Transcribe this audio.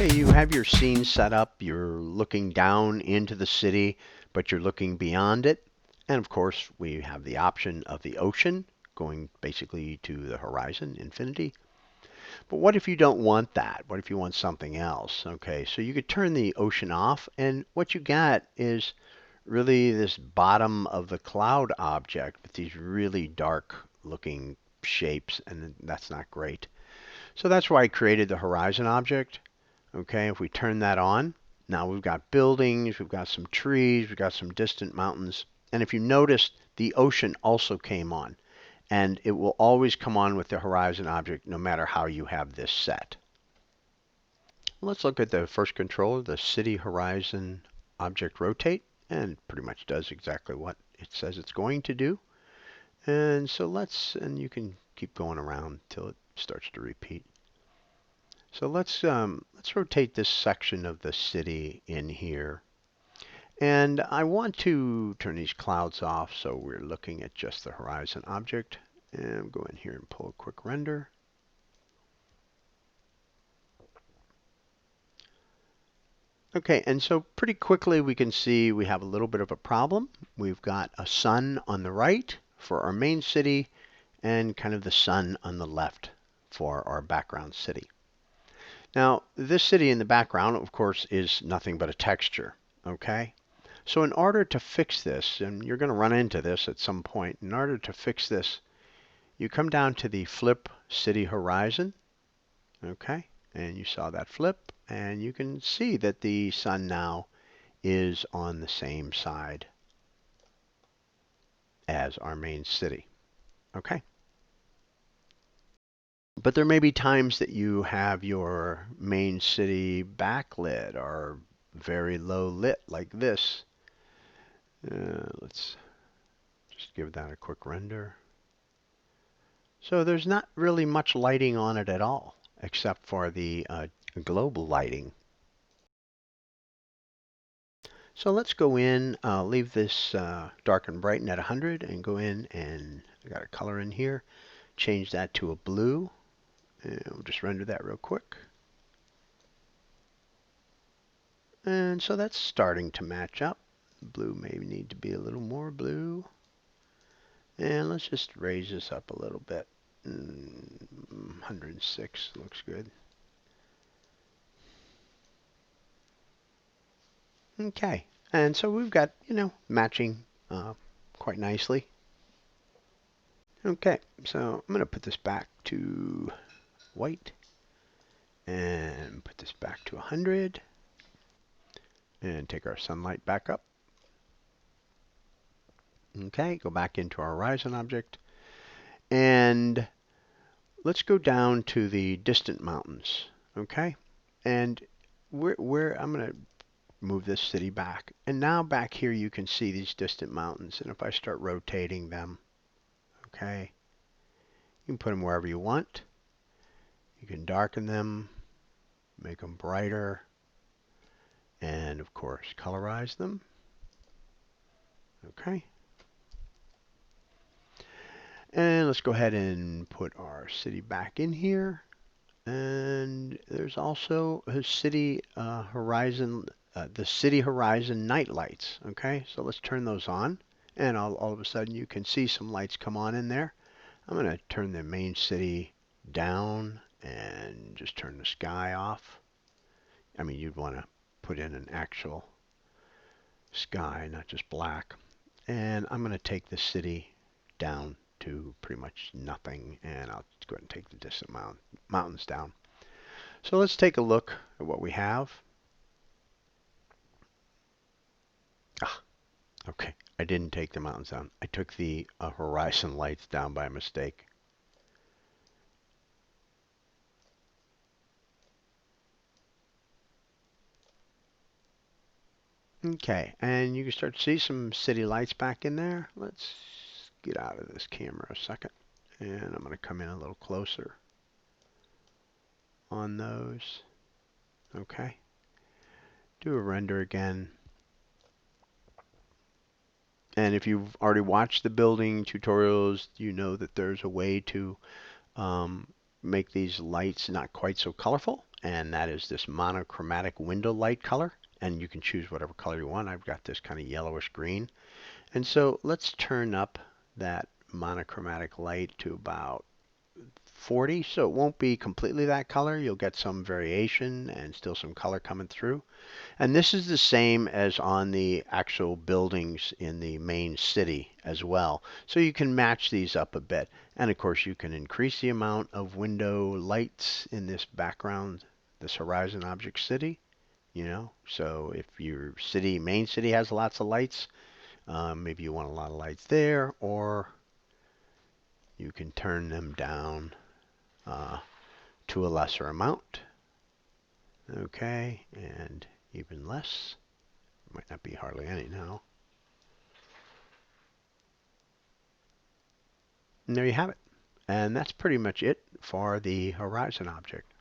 Okay, you have your scene set up. You're looking down into the city, but you're looking beyond it. And of course, we have the option of the ocean going basically to the horizon, infinity. But what if you don't want that? What if you want something else? Okay, so you could turn the ocean off, and what you got is really this bottom of the cloud object with these really dark looking shapes, and that's not great. So that's why I created the horizon object. Okay, if we turn that on, now we've got buildings, we've got some trees, we've got some distant mountains. And if you notice, the ocean also came on. And it will always come on with the horizon object no matter how you have this set. Let's look at the first controller, the city horizon object rotate, and it pretty much does exactly what it says it's going to do. And so and you can keep going around till it starts to repeat. So let's rotate this section of the city in here. And I want to turn these clouds off so we're looking at just the horizon object. And go in here and pull a quick render. Okay, and so pretty quickly we can see we have a little bit of a problem. We've got a sun on the right for our main city and kind of the sun on the left for our background city. Now, this city in the background, of course, is nothing but a texture, okay? So in order to fix this, and you're going to run into this at some point, in order to fix this, you come down to the flip city horizon, okay? And you saw that flip, and you can see that the sun now is on the same side as our main city, okay? But there may be times that you have your main city backlit or very low lit like this. Let's just give that a quick render. So there's not really much lighting on it at all, except for the global lighting. So let's go in, leave this dark and brighten at 100 and go in and I got a color in here. Change that to a blue. And we'll just render that real quick. And so that's starting to match up. Blue may need to be a little more blue. And let's just raise this up a little bit. 106 looks good. Okay, and so we've got, matching quite nicely. Okay, so I'm going to put this back to white and put this back to 100 and take our sunlight back up. Okay, go back into our horizon object and let's go down to the distant mountains. Okay, and I'm going to move this city back. And now back here you can see these distant mountains. And if I start rotating them, okay, you can put them wherever you want. You can darken them, make them brighter, and of course colorize them. Okay. And let's go ahead and put our city back in here. And there's also a city horizon, the city horizon night lights. Okay, so let's turn those on. And all of a sudden you can see some lights come on in there. I'm going to turn the main city down and just turn the sky off. I mean, you'd want to put in an actual sky, not just black. And I'm going to take the city down to pretty much nothing, and I'll go ahead and take the distant mountains down. So let's take a look at what we have. Okay, I didn't take the mountains down. I took the horizon lights down by mistake. Okay, and you can start to see some city lights back in there. Let's get out of this camera a second. And I'm going to come in a little closer on those. Okay. Do a render again. And if you've already watched the building tutorials, you know that there's a way to make these lights not quite so colorful, and that is this monochromatic window light color. And you can choose whatever color you want. I've got this kind of yellowish green. And so let's turn up that monochromatic light to about 40, so it won't be completely that color. You'll get some variation and still some color coming through. And this is the same as on the actual buildings in the main city as well. So you can match these up a bit. And of course you can increase the amount of window lights in this background, this horizon object city. So if your main city has lots of lights, maybe you want a lot of lights there, or you can turn them down to a lesser amount. Okay, and even less. Might not be hardly any now. And there you have it. And that's pretty much it for the horizon object.